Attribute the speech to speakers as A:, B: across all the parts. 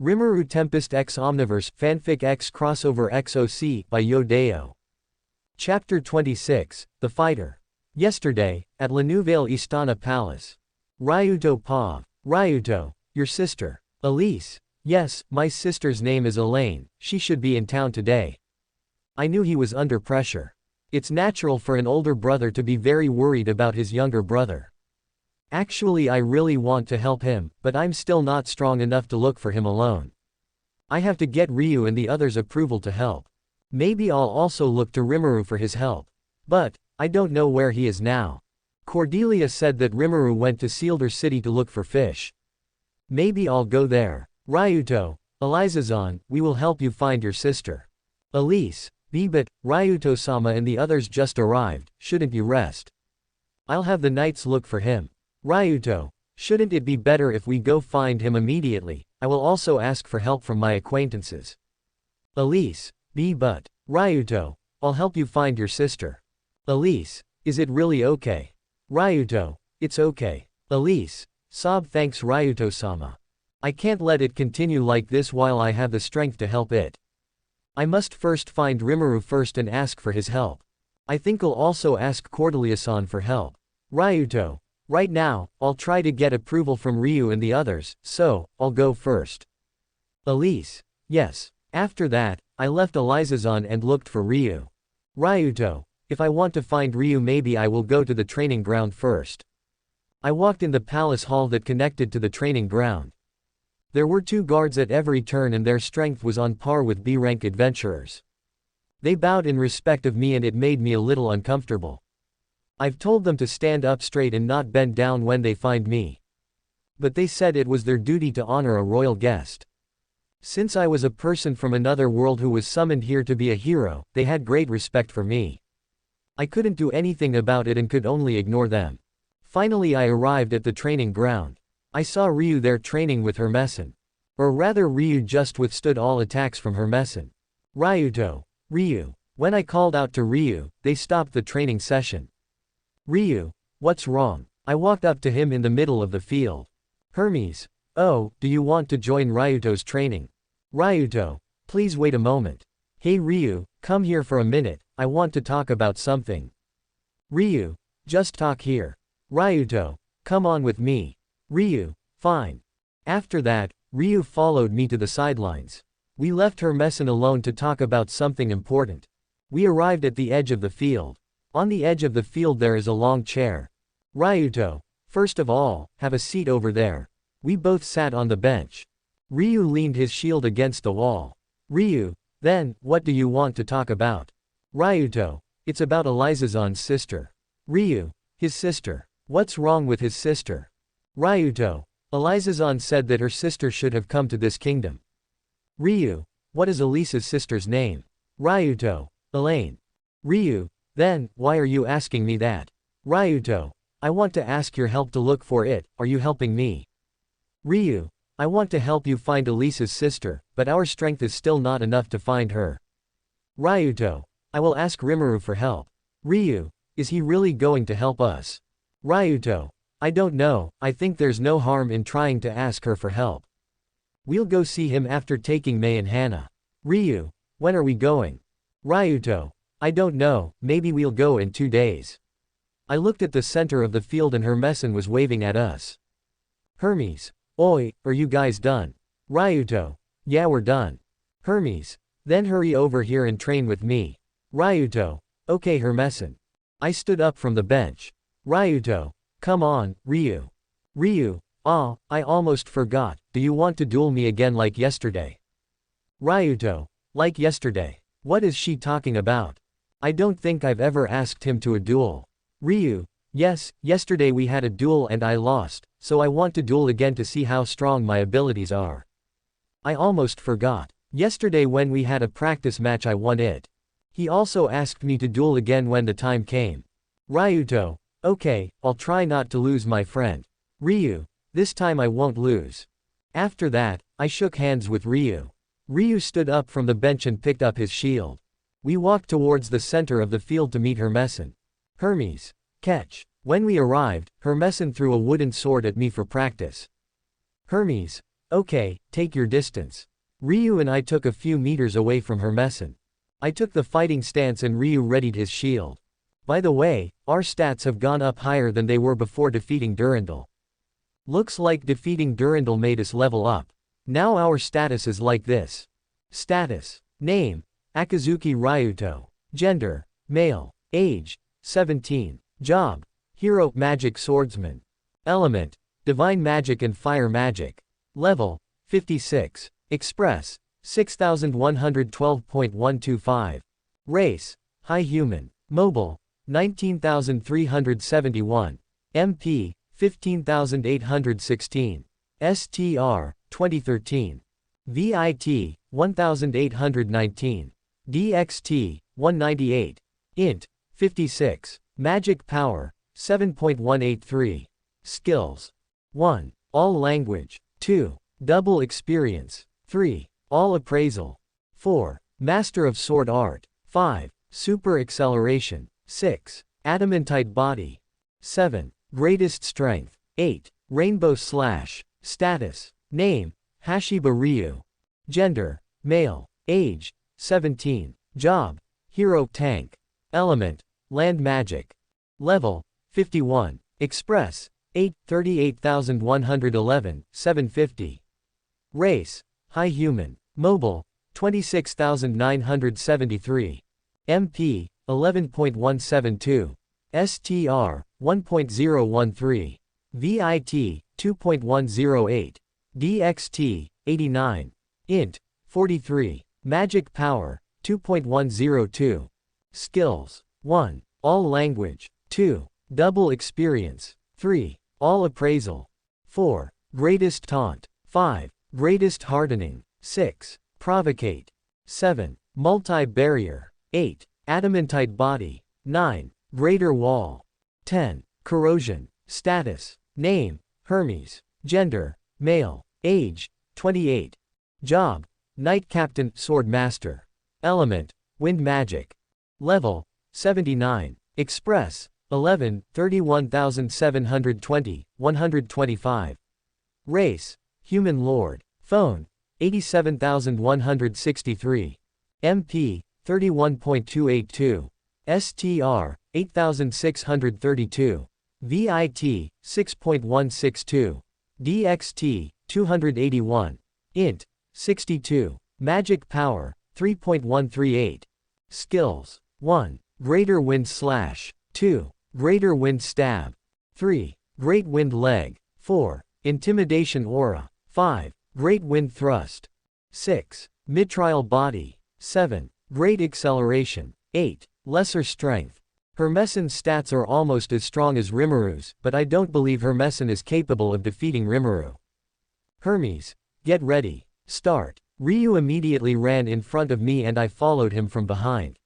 A: Rimuru Tempest x Omniverse Fanfic x Crossover XOC by Dayo. Chapter 26, The Fighter. Yesterday, at La Nouvelle Istana Palace. Ryuto Pav. Ryuto, your sister. Elise. Yes, my sister's name is Elaine, she should be in town today. I knew he was under pressure. It's natural for an older brother to be very worried about his younger brother. Actually, I really want to help him, but I'm still not strong enough to look for him alone. I have to get Ryu and the others' approval to help. Maybe I'll also look to Rimuru for his help. But, I don't know where he is now. Cordelia said that Rimuru went to Sealder City to look for fish. Maybe I'll go there. Ryuto, Eliza-san, we will help you find your sister. Elise, but Ryuto-sama and the others just arrived, shouldn't you rest? I'll have the knights look for him. Ryuto, shouldn't it be better if we go find him immediately? I will also ask for help from my acquaintances. Elise, but Ryuto, I'll help you find your sister. Elise, is it really okay? Ryuto, it's okay. Elise, sob thanks Ryuto-sama. I can't let it continue like this while I have the strength to help it. I must first find Rimuru first and ask for his help. I think I'll also ask Cordelia-san for help. Ryuto, right now, I'll try to get approval from Ryu and the others, so, I'll go first. Elise, yes. After that, I left Eliza-san and looked for Ryu. Ryuto, if I want to find Ryu maybe I will go to the training ground first. I walked in the palace hall that connected to the training ground. There were 2 guards at every turn and their strength was on par with B-rank adventurers. They bowed in respect of me and it made me a little uncomfortable. I've told them to stand up straight and not bend down when they find me. But they said it was their duty to honor a royal guest. Since I was a person from another world who was summoned here to be a hero, they had great respect for me. I couldn't do anything about it and could only ignore them. Finally I arrived at the training ground. I saw Ryu there training with Hermesin. Or rather Ryu just withstood all attacks from Hermesin. Ryuto, Ryu. When I called out to Ryu, they stopped the training session. Ryu, what's wrong? I walked up to him in the middle of the field. Hermes, oh, do you want to join Ryuto's training? Ryuto, please wait a moment. Hey Ryu, come here for a minute, I want to talk about something. Ryu, just talk here. Ryuto, come on with me. Ryu, fine. After that, Ryu followed me to the sidelines. We left Hermesin alone to talk about something important. We arrived at the edge of the field. On the edge of the field there is a long chair. Ryuto, first of all, have a seat over there. We both sat on the bench. Ryu leaned his shield against the wall. Ryu, then, what do you want to talk about? Ryuto, it's about Eliza-san's sister. Ryu, his sister. What's wrong with his sister? Ryuto, Eliza-san said that her sister should have come to this kingdom. Ryu, what is Elisa's sister's name? Ryuto, Elaine. Ryu, then, why are you asking me that? Ryuto, I want to ask your help to look for it, are you helping me? Ryu, I want to help you find Elisa's sister, but our strength is still not enough to find her. Ryuto, I will ask Rimuru for help. Ryu, is he really going to help us? Ryuto, I don't know, I think there's no harm in trying to ask her for help. We'll go see him after taking Mei and Hana. Ryu, when are we going? Ryuto, I don't know, maybe we'll go in 2 days. I looked at the center of the field and Hermesin was waving at us. Hermes, oi, are you guys done? Ryuto, yeah we're done. Hermes, then hurry over here and train with me. Ryuto, okay Hermesin. I stood up from the bench. Ryuto, come on, Ryu. Ryu, I almost forgot, do you want to duel me again like yesterday? Ryuto, like yesterday. What is she talking about? I don't think I've ever asked him to a duel. Ryu, yes, yesterday we had a duel and I lost, so I want to duel again to see how strong my abilities are. I almost forgot. Yesterday when we had a practice match I won it. He also asked me to duel again when the time came. Ryuto, okay, I'll try not to lose my friend. Ryu, this time I won't lose. After that, I shook hands with Ryu. Ryu stood up from the bench and picked up his shield. We walked towards the center of the field to meet Hermesin. Hermes, catch. When we arrived, Hermesin threw a wooden sword at me for practice. Hermes, Okay, take your distance. Ryu and I took a few meters away from Hermessen. I took the fighting stance and Ryu readied his shield. By the way, our stats have gone up higher than they were before defeating Durandal. Looks like defeating Durandal made us level up. Now our status is like this. Status. Name. Akazuki Ryuto. Gender. Male. Age. 17. Job. Hero Magic Swordsman. Element. Divine Magic and Fire Magic. Level. 56. Express. 6112.125. Race. High Human. Mobile. 19,371. MP. 15,816. STR. 2013. VIT. 1,819. DXT. 198. Int. 56. Magic Power. 7.183. Skills. 1. All Language. 2. Double Experience. 3. All Appraisal. 4. Master of Sword Art. 5. Super Acceleration. 6. Adamantite Body. 7. Greatest Strength. 8. Rainbow Slash. Status. Name. Hashiba Ryu. Gender. Male. Age. 17. Job. Hero Tank. Element. Land Magic. Level. 51. Express. 38,111, 750. Race. High Human. Mobile. 26,973. MP. 11.172. STR. 1.013. VIT. 2.108. DXT. 89. Int. 43. Magic Power. 2.102. Skills. 1. All Language. 2. Double Experience. 3. All Appraisal. 4. Greatest Taunt. 5. Greatest Hardening. 6. Provocate. 7. Multi-Barrier. 8. Adamantite Body. 9. Greater Wall. 10. Corrosion. Status. Name. Hermes. Gender. Male. Age. 28. Job. Knight Captain, Sword Master. Element. Wind Magic. Level. 79. Express. 11, 31,720, 125. Race. Human Lord. Phone. 87,163. MP. 31.282. STR. 8,632. VIT. 6.162. DXT. 281. Int. 62. Magic Power. 3.138. Skills. 1. Greater Wind Slash. 2. Greater Wind Stab. 3. Great Wind Leg. 4. Intimidation Aura. 5. Great Wind Thrust. 6. Mithril Body. 7. Great Acceleration. 8. Lesser Strength. Hermessen's stats are almost as strong as Rimuru's, but I don't believe Hermessen is capable of defeating Rimuru. Hermes. Get ready. Start. Ryu immediately ran in front of me and I followed him from behind.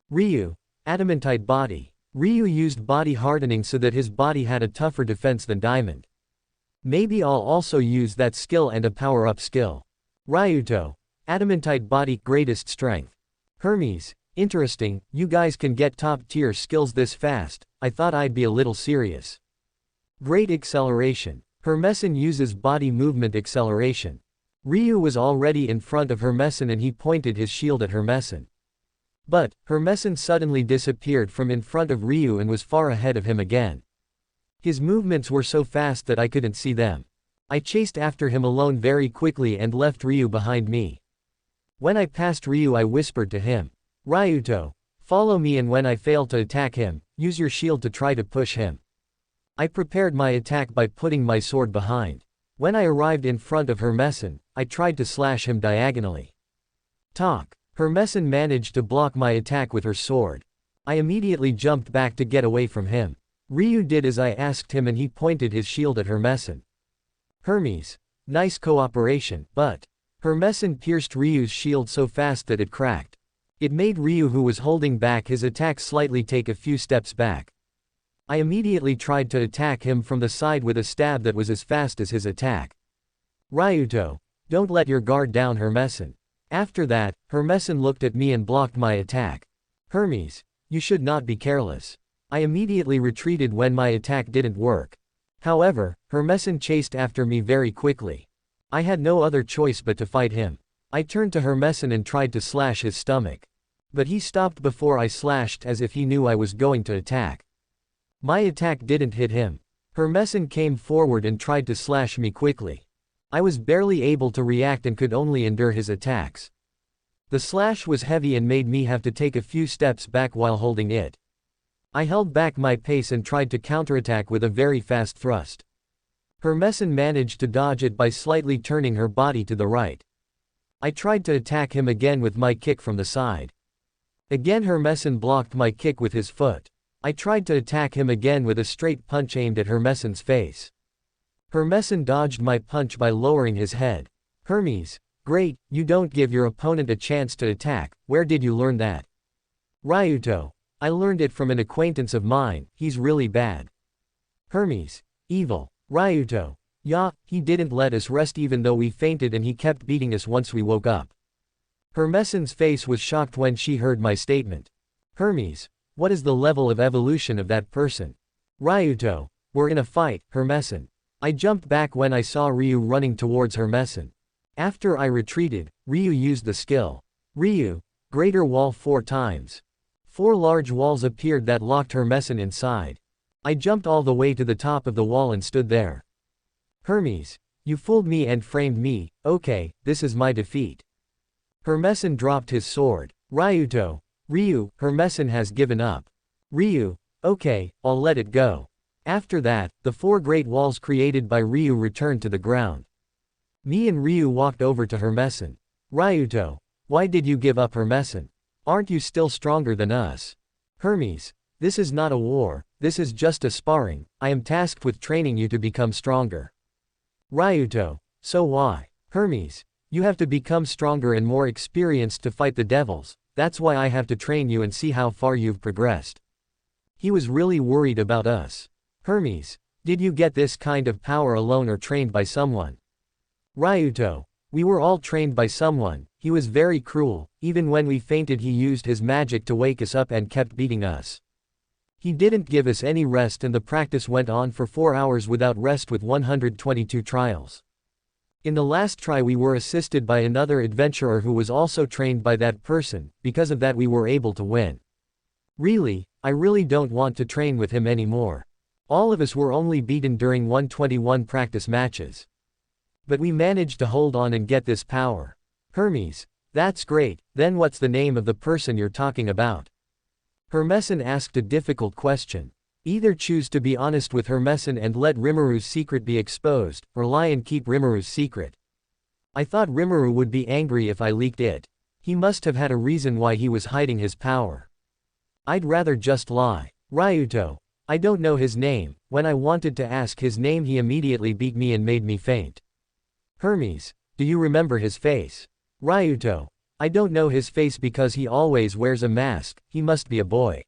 A: Ryu. Adamantite Body. Ryu used body hardening so that his body had a tougher defense than Diamond. Maybe I'll also use that skill and a power-up skill. Ryuto. Adamantite Body, Greatest Strength. Hermes. Interesting, you guys can get top-tier skills this fast. I thought I'd be a little serious. Great Acceleration. Hermessen uses body movement acceleration. Ryu was already in front of Hermessen and he pointed his shield at Hermessen. But, Hermessen suddenly disappeared from in front of Ryu and was far ahead of him again. His movements were so fast that I couldn't see them. I chased after him alone very quickly and left Ryu behind me. When I passed Ryu I whispered to him, Ryuto, follow me, and when I failed to attack him, use your shield to try to push him. I prepared my attack by putting my sword behind. When I arrived in front of Hermessen, I tried to slash him diagonally. Hermessen managed to block my attack with her sword. I immediately jumped back to get away from him. Ryu did as I asked him and he pointed his shield at Hermessen. Hermes. Nice cooperation, but Hermessen pierced Ryu's shield so fast that it cracked. It made Ryu, who was holding back his attack, slightly take a few steps back. I immediately tried to attack him from the side with a stab that was as fast as his attack. Ryuto. Don't let your guard down, Hermessen. After that, Hermessen looked at me and blocked my attack. Hermes. You should not be careless. I immediately retreated when my attack didn't work. However, Hermessen chased after me very quickly. I had no other choice but to fight him. I turned to Hermesin and tried to slash his stomach. But he stopped before I slashed, as if he knew I was going to attack. My attack didn't hit him. Hermesin came forward and tried to slash me quickly. I was barely able to react and could only endure his attacks. The slash was heavy and made me have to take a few steps back while holding it. I held back my pace and tried to counterattack with a very fast thrust. Hermesin managed to dodge it by slightly turning her body to the right. I tried to attack him again with my kick from the side. Again Hermesin blocked my kick with his foot. I tried to attack him again with a straight punch aimed at Hermesin's face. Hermesin dodged my punch by lowering his head. Hermes, great, you don't give your opponent a chance to attack, where did you learn that? Ryuto, I learned it from an acquaintance of mine, he's really bad. Hermes, evil. Ryuto, yeah, he didn't let us rest even though we fainted and he kept beating us once we woke up. Hermesin's face was shocked when she heard my statement. Hermes, what is the level of evolution of that person? Ryuto, we're in a fight, Hermesin. I jumped back when I saw Ryu running towards Hermesin. After I retreated, Ryu used the skill. Ryu, greater wall 4 times. 4 large walls appeared that locked Hermesin inside. I jumped all the way to the top of the wall and stood there. Hermes, you fooled me and framed me, okay, this is my defeat. Hermesin dropped his sword. Ryuto, Ryu, Hermesin has given up. Ryu, okay, I'll let it go. After that, the 4 great walls created by Ryu returned to the ground. Me and Ryu walked over to Hermesin. Ryuto, why did you give up Hermesin? Aren't you still stronger than us? Hermes, this is not a war, this is just a sparring, I am tasked with training you to become stronger. Ryuto, so why? Hermes, you have to become stronger and more experienced to fight the devils, that's why I have to train you and see how far you've progressed. He was really worried about us. Hermes, did you get this kind of power alone or trained by someone? Ryuto, we were all trained by someone, he was very cruel, even when we fainted he used his magic to wake us up and kept beating us. He didn't give us any rest and the practice went on for 4 hours without rest with 122 trials. In the last try we were assisted by another adventurer who was also trained by that person, because of that we were able to win. Really, I really don't want to train with him anymore. All of us were only beaten during 121 practice matches. But we managed to hold on and get this power. Hermes, that's great, then what's the name of the person you're talking about? Hermesin asked a difficult question. Either choose to be honest with Hermesin and let Rimuru's secret be exposed, or lie and keep Rimuru's secret. I thought Rimuru would be angry if I leaked it. He must have had a reason why he was hiding his power. I'd rather just lie. Ryuto, I don't know his name, when I wanted to ask his name he immediately beat me and made me faint. Hermes, do you remember his face? Ryuto, I don't know his face because he always wears a mask, he must be a boy.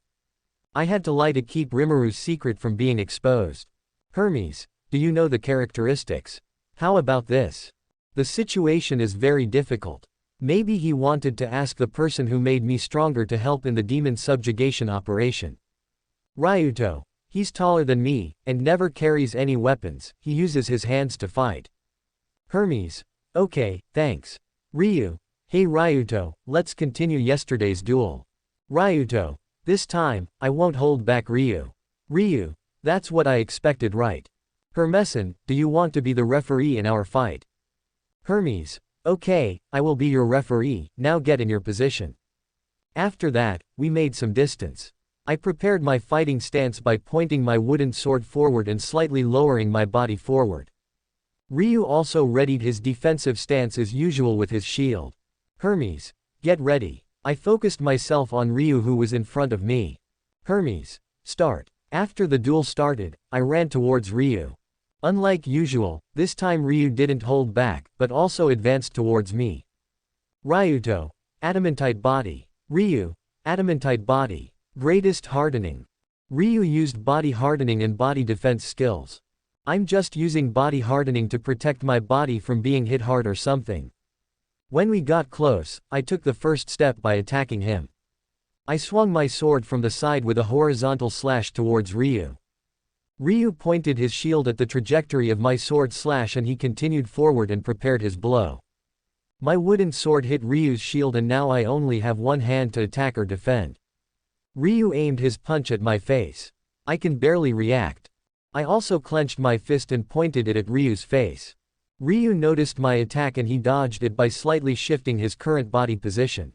A: I had to lie to keep Rimuru's secret from being exposed. Hermes, do you know the characteristics? How about this? The situation is very difficult. Maybe he wanted to ask the person who made me stronger to help in the demon subjugation operation. Ryuto, he's taller than me, and never carries any weapons, he uses his hands to fight. Hermes, okay, thanks. Ryu, hey Ryuto, let's continue yesterday's duel. Ryuto, this time, I won't hold back Ryu. Ryu, that's what I expected, right? Hermesin, do you want to be the referee in our fight? Hermes, okay, I will be your referee, now get in your position. After that, we made some distance. I prepared my fighting stance by pointing my wooden sword forward and slightly lowering my body forward. Ryu also readied his defensive stance as usual with his shield. Hermes, get ready. I focused myself on Ryu who was in front of me. Hermes, start. After the duel started, I ran towards Ryu. Unlike usual, this time Ryu didn't hold back, but also advanced towards me. Ryuto, adamantite body. Ryu, adamantite body. Greatest hardening. Ryu used body hardening and body defense skills. I'm just using body hardening to protect my body from being hit hard or something. When we got close, I took the first step by attacking him. I swung my sword from the side with a horizontal slash towards Ryu. Ryu pointed his shield at the trajectory of my sword slash and he continued forward and prepared his blow. My wooden sword hit Ryu's shield and now I only have one hand to attack or defend. Ryu aimed his punch at my face. I can barely react. I also clenched my fist and pointed it at Ryu's face. Ryu noticed my attack and he dodged it by slightly shifting his current body position.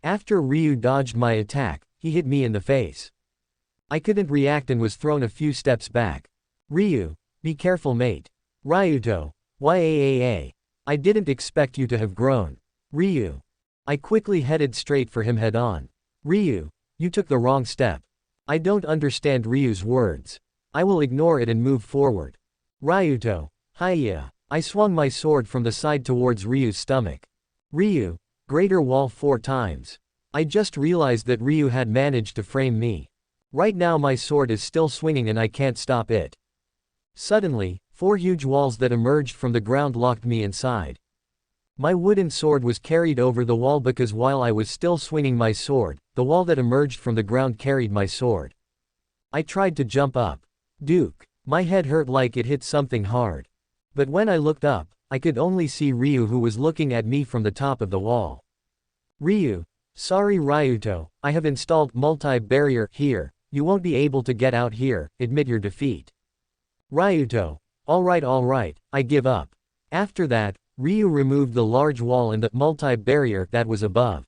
A: After Ryu dodged my attack, he hit me in the face. I couldn't react and was thrown a few steps back. Ryu, be careful mate. Ryuto, YAAA. I didn't expect you to have grown. Ryu. I quickly headed straight for him head on. Ryu, you took the wrong step. I don't understand Ryu's words. I will ignore it and move forward. Ryuto, hiya. I swung my sword from the side towards Ryu's stomach. Ryu, greater wall 4 times. I just realized that Ryu had managed to frame me. Right now my sword is still swinging and I can't stop it. Suddenly, 4 huge walls that emerged from the ground locked me inside. My wooden sword was carried over the wall because while I was still swinging my sword, the wall that emerged from the ground carried my sword. I tried to jump up. Duke. My head hurt like it hit something hard. But when I looked up, I could only see Ryu who was looking at me from the top of the wall. Ryu. Sorry Ryuto, I have installed multi-barrier here. You won't be able to get out here, admit your defeat. Ryuto. Alright, I give up. After that, Ryu removed the large wall and the multi-barrier that was above.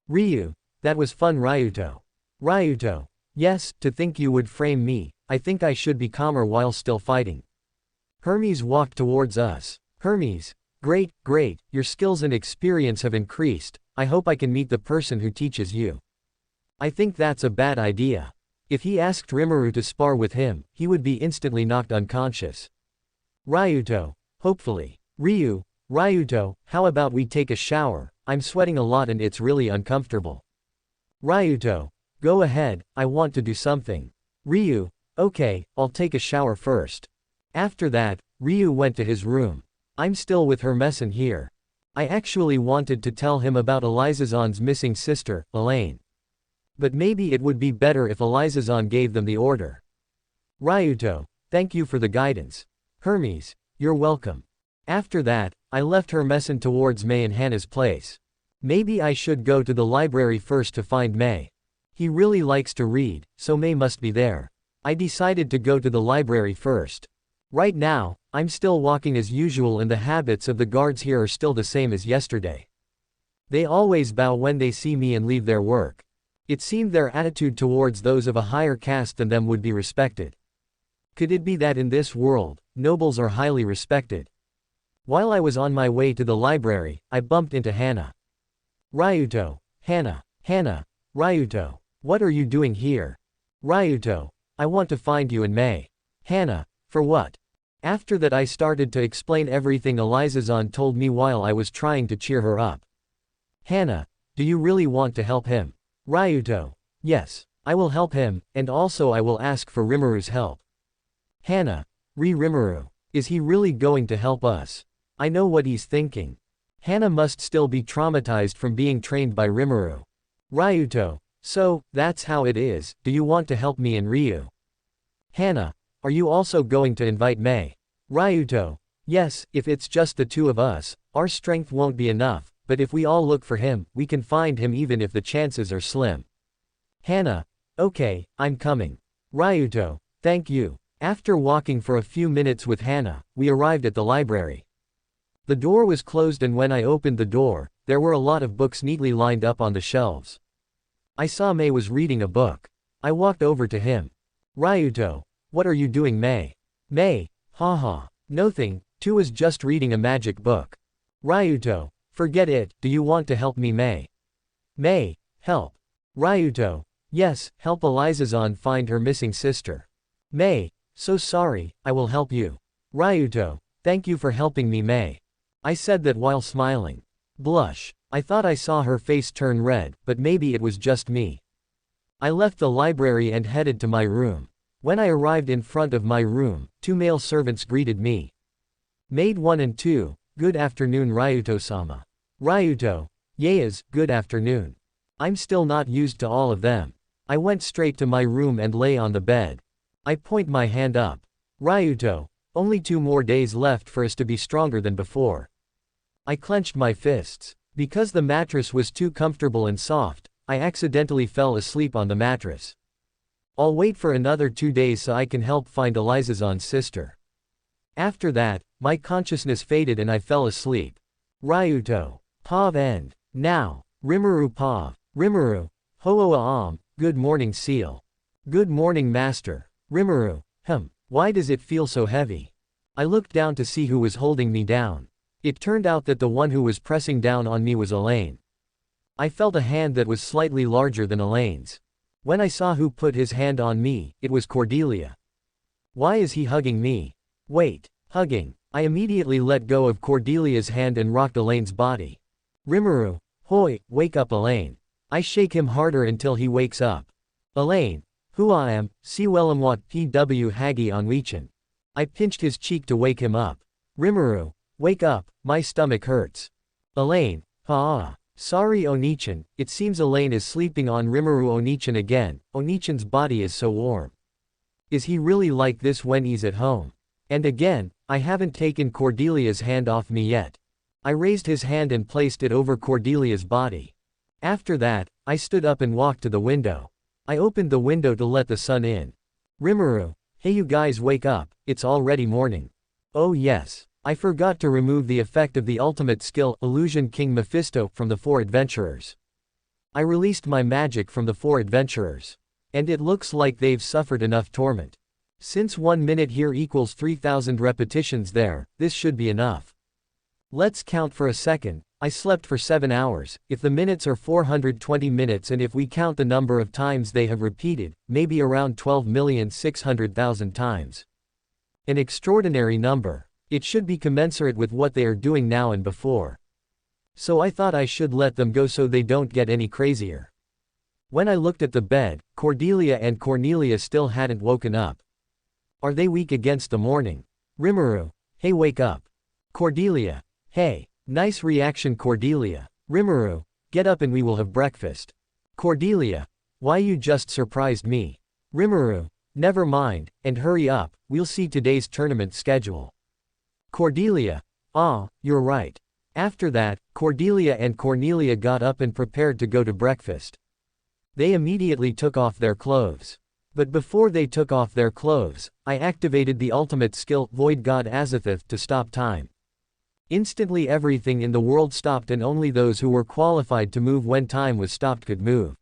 A: Ryu. That was fun Ryuto. Ryuto. Yes, to think you would frame me, I think I should be calmer while still fighting. Hermes walked towards us. Hermes. Great, your skills and experience have increased, I hope I can meet the person who teaches you. I think that's a bad idea. If he asked Rimuru to spar with him, he would be instantly knocked unconscious. Ryuto. Hopefully. Ryu. Ryuto, how about we take a shower, I'm sweating a lot and it's really uncomfortable. Ryuto. Go ahead, I want to do something. Ryu. Okay, I'll take a shower first. After that, Ryu went to his room. I'm still with Hermeson here. I actually wanted to tell him about Elizazon's missing sister, Elaine. But maybe it would be better if Elizazon gave them the order. Ryuto. Thank you for the guidance. Hermes. You're welcome. After that, I left Hermeson towards May and Hannah's place. Maybe I should go to the library first to find May. He really likes to read, so May must be there. I decided to go to the library first. Right now, I'm still walking as usual and the habits of the guards here are still the same as yesterday. They always bow when they see me and leave their work. It seemed their attitude towards those of a higher caste than them would be respected. Could it be that in this world, nobles are highly respected? While I was on my way to the library, I bumped into Hannah. Ryuto. Hannah. Ryuto. What are you doing here? Ryuto. I want to find you and May. Hannah. For what? After that I started to explain everything Elizazon told me while I was trying to cheer her up. Hannah. Do you really want to help him? Ryuto. Yes. I will help him, and also I will ask for Rimuru's help. Hannah. Rimuru. Is he really going to help us? I know what he's thinking. Hannah must still be traumatized from being trained by Rimuru. Ryuto. So, that's how it is, do you want to help me and Ryu? Hannah. Are you also going to invite May? Ryuto. Yes, if it's just the two of us, our strength won't be enough, but if we all look for him, we can find him even if the chances are slim. Hannah. Okay, I'm coming. Ryuto. Thank you. After walking for a few minutes with Hannah, we arrived at the library. The door was closed and when I opened the door, there were a lot of books neatly lined up on the shelves. I saw May was reading a book. I walked over to him. Ryuto. What are you doing May? May. Haha. Nothing, Tu was just reading a magic book. Ryuto. Forget it, do you want to help me May? May. Help. Ryuto. Yes, help Elizazon find her missing sister. May. So sorry, I will help you. Ryuto. Thank you for helping me May. I said that while smiling. Blush. I thought I saw her face turn red, but maybe it was just me. I left the library and headed to my room. When I arrived in front of my room, 2 male servants greeted me. Maid 1 and 2, good afternoon Ryuto-sama. Ryuto. Yes, good afternoon. I'm still not used to all of them. I went straight to my room and lay on the bed. I point my hand up. Ryuto, only 2 more days left for us to be stronger than before. I clenched my fists. Because the mattress was too comfortable and soft, I accidentally fell asleep on the mattress. I'll wait for another 2 days so I can help find Elizazon's sister. After that, my consciousness faded and I fell asleep. Ryuto. Pav end. Now. Rimuru Pav. Rimuru. Hoa good morning seal. Good morning master. Rimuru. Why does it feel so heavy? I looked down to see who was holding me down. It turned out that the one who was pressing down on me was Elaine. I felt a hand that was slightly larger than Elaine's. When I saw who put his hand on me, it was Cordelia. Why is he hugging me? Wait, hugging. I immediately let go of Cordelia's hand and rocked Elaine's body. Rimuru, hoi, wake up Elaine. I shake him harder until he wakes up. Elaine, who I am, si wellamwat pw hagi onwechen. I pinched his cheek to wake him up. Rimuru, wake up, my stomach hurts. Elaine, sorry Onichan, it seems Elaine is sleeping on Rimuru Onichan again. Onichan's body is so warm. Is he really like this when he's at home? And again, I haven't taken Cordelia's hand off me yet. I raised his hand and placed it over Cordelia's body. After that, I stood up and walked to the window. I opened the window to let the sun in. Rimuru, hey you guys wake up, it's already morning. Oh yes. I forgot to remove the effect of the ultimate skill, Illusion King Mephisto, from the 4 adventurers. I released my magic from the 4 adventurers. And it looks like they've suffered enough torment. Since 1 minute here equals 3000 repetitions there, this should be enough. Let's count for a second. I slept for 7 hours, if the minutes are 420 minutes and if we count the number of times they have repeated, maybe around 12,600,000 times. An extraordinary number. It should be commensurate with what they are doing now and before. So I thought I should let them go so they don't get any crazier. When I looked at the bed, Cordelia and Cornelia still hadn't woken up. Are they weak against the morning? Rimuru, hey wake up. Cordelia, hey, nice reaction Cordelia. Rimuru, get up and we will have breakfast. Cordelia, why you just surprised me. Rimuru, never mind, and hurry up, we'll see today's tournament schedule. Cordelia, you're right. After that, Cordelia and Cornelia got up and prepared to go to breakfast. They immediately took off their clothes. But before they took off their clothes, I activated the ultimate skill, Void God Azathoth, to stop time. Instantly everything in the world stopped and only those who were qualified to move when time was stopped could move.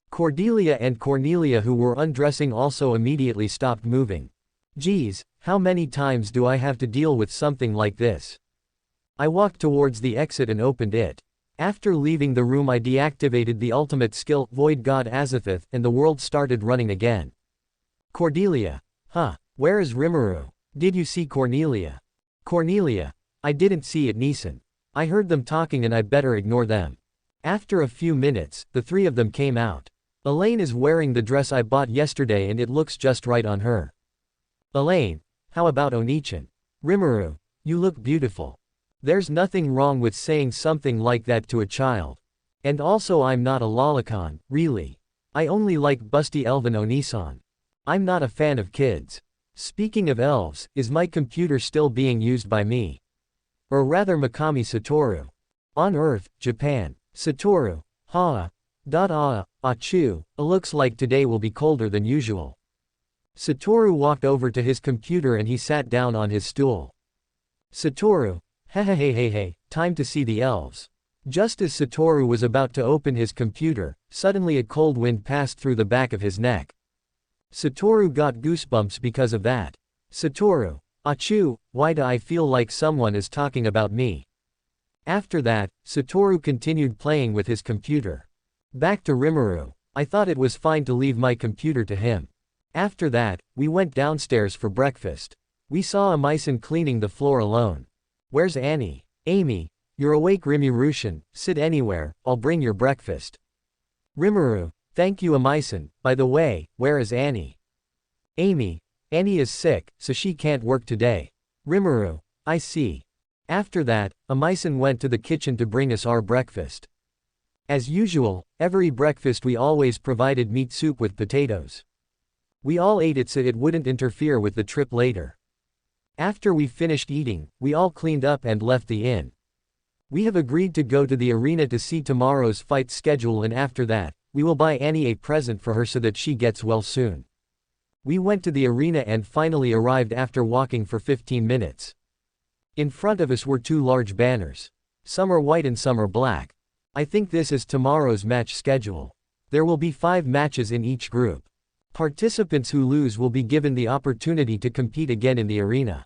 A: Cordelia and Cornelia who were undressing also immediately stopped moving. Geez, how many times do I have to deal with something like this? I walked towards the exit and opened it. After leaving the room I deactivated the ultimate skill, Void God Azathoth, and the world started running again. Cordelia. Where is Rimuru? Did you see Cornelia? Cornelia. I didn't see it Neeson. I heard them talking and I better ignore them. After a few minutes, the 3 of them came out. Elaine is wearing the dress I bought yesterday and it looks just right on her. Elaine, how about Onichan? Rimuru, you look beautiful. There's nothing wrong with saying something like that to a child. And also I'm not a lolicon, really. I only like busty elven Onisan. I'm not a fan of kids. Speaking of elves, is my computer still being used by me? Or rather Mikami Satoru. On Earth, Japan. Satoru. Achu, it looks like today will be colder than usual. Satoru walked over to his computer and he sat down on his stool. Satoru. Hey, time to see the elves. Just as Satoru was about to open his computer, suddenly a cold wind passed through the back of his neck. Satoru got goosebumps because of that. Satoru. Achu, why do I feel like someone is talking about me? After that, Satoru continued playing with his computer. Back to Rimuru. I thought it was fine to leave my computer to him. After that, we went downstairs for breakfast. We saw Amisen cleaning the floor alone. Where's Annie? Amy, you're awake Rimurushan, sit anywhere, I'll bring your breakfast. Rimuru, thank you Amisen, by the way, where is Annie? Amy, Annie is sick, so she can't work today. Rimuru, I see. After that, Amisen went to the kitchen to bring us our breakfast. As usual, every breakfast we always provided meat soup with potatoes. We all ate it so it wouldn't interfere with the trip later. After we finished eating, we all cleaned up and left the inn. We have agreed to go to the arena to see tomorrow's fight schedule, and after that, we will buy Annie a present for her so that she gets well soon. We went to the arena and finally arrived after walking for 15 minutes. In front of us were two large banners. Some are white and some are black. I think this is tomorrow's match schedule. There will be 5 matches in each group. Participants who lose will be given the opportunity to compete again in the arena.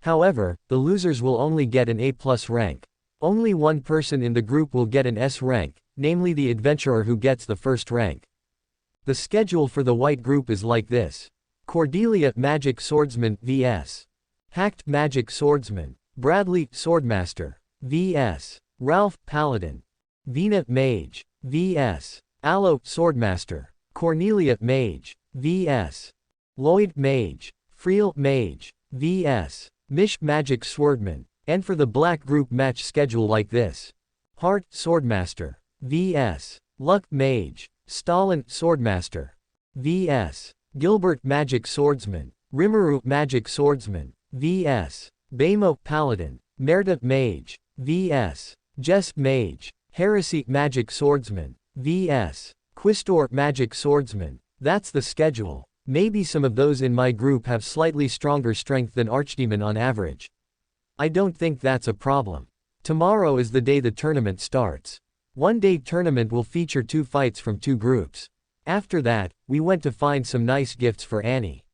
A: However, the losers will only get an A+ rank. Only one person in the group will get an S rank, namely the adventurer who gets the first rank. The schedule for the white group is like this. Cordelia Magic Swordsman vs. Hacked Magic Swordsman. Bradley Swordmaster vs. Ralph Paladin. Vina Mage vs. Aloe Swordmaster. Cornelia Mage vs. Lloyd Mage. Freel Mage vs. Mish Magic Swordman. And for the black group match schedule like this. Hart Swordmaster vs. Luck Mage. Stalin Swordmaster vs. Gilbert Magic Swordsman. Rimuru Magic Swordsman vs. Baymo Paladin. Merda Mage vs. Jess Mage. Heresy Magic Swordsman vs. Quistor Magic Swordsman. That's the schedule. Maybe some of those in my group have slightly stronger strength than Archdemon on average. I don't think that's a problem. Tomorrow is the day the tournament starts. One-day tournament will feature 2 fights from 2 groups. After that, we went to find some nice gifts for Annie.